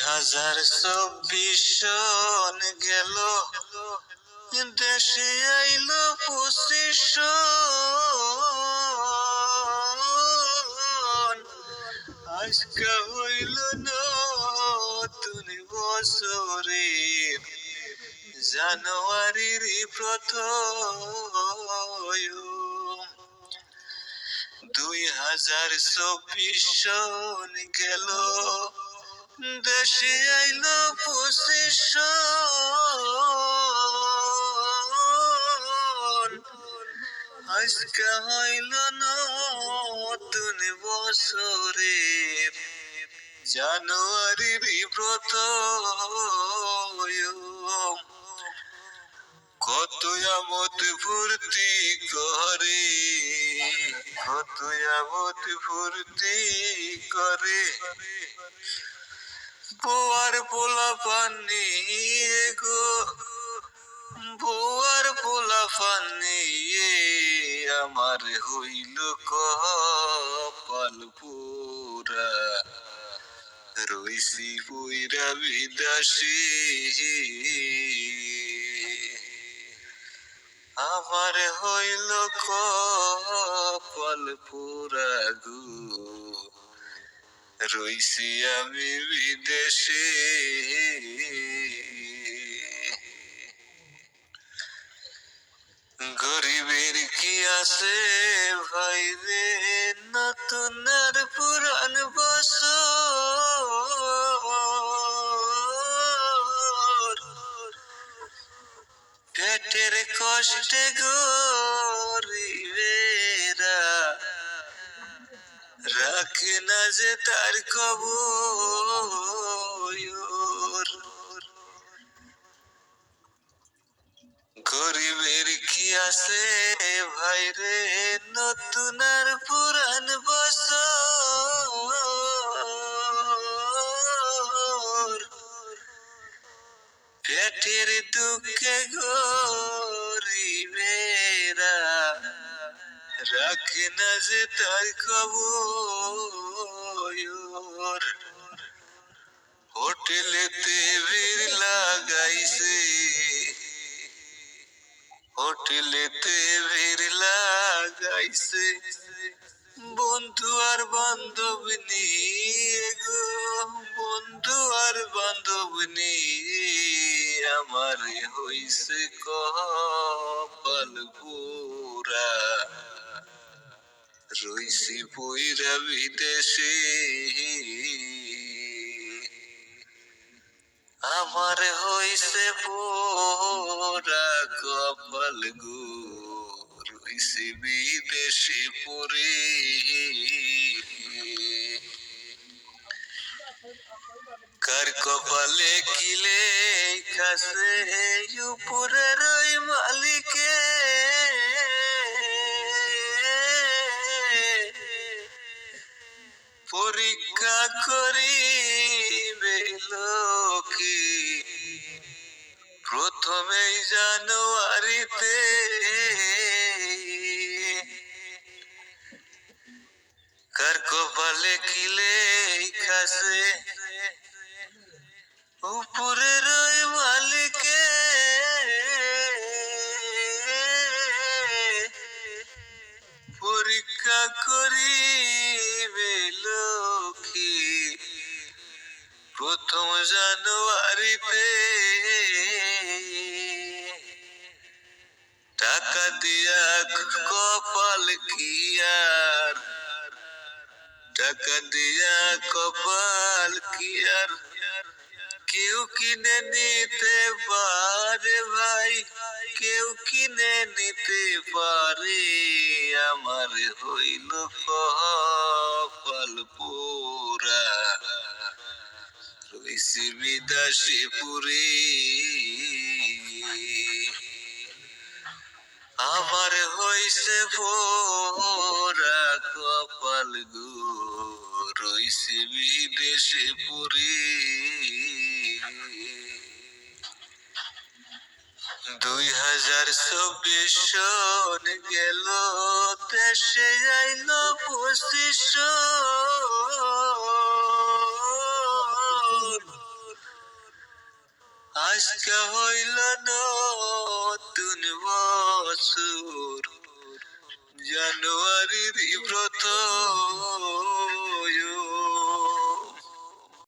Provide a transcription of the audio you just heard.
2024 সন গেল, দেশে আইলো 25 সন। আজকে হইল নতুন বছরে, জানুয়ারির প্রথম। 2024 সন গেল, দেশে আইলো 25 সন। আজকে হইল নতুন বছরে, জানুয়ারির প্রথম। কত আমোদ ফুর্তি করে, কত আমোদ ফুর্তি করে, বউয়ার পোলাপান নিয়ে গো, বউয়ার পোলাপান নিয়ে আমার হইল কপাল পুরা। রইছি পুইরা বিদেশে, আমার হইল কপাল পুরা গো, রইছি আমি বিদেশে। গরিবের কি আছে ভাই রে, নতুন আর পুরান বছর। পেটের কষ্টে গরিবেরা রাখে না যে তার খবর। গরিবের কি আছে ভাই রে, নতুন আর পুরান বছর। পেটের দুঃখে গরিবেরা রাখে না যে তার খবর। হোটেলেতে ভিড় লাগাইছে, হোটেলেতে ভিড় লাগাইছে, বন্ধু আর বান্ধব নিয়ে গো, বন্ধু আর বান্ধব নিয়ে আমার হইছে কপাল পুরা। রইছি পুইরা বিদেশে, আমার হইছে পুরা কপাল গো, রইছি বিদেশে পড়ে। কার কপালে কি লেখাছে, উপরের ওই মালিকে। পরীক্ষা করিবে লোকে প্রথমেই জানুয়ারিতে। কার কপালে কি লেখাছে, উপরের ওই মালিকে। পরীক্ষা করিবে লোকে প্রথম জানুয়ারিতে। টাকা দিয়া কপাল কি আর, টাকা দিয়া কপাল কি আর কেউ কিনে নিতে পারে ভাই, কেউ কিনে নিতে পারে। আমার হইল কপাল পুরা, রইছি বিদেশে পুরে। আমার হইছে পুরা কপাল গো, রইছি বিদেশে পুরে। 2024 সন গেল, দেশে আইলো 25 সন। আজকে হইল নতুন বছর, জানুয়ারির প্রথম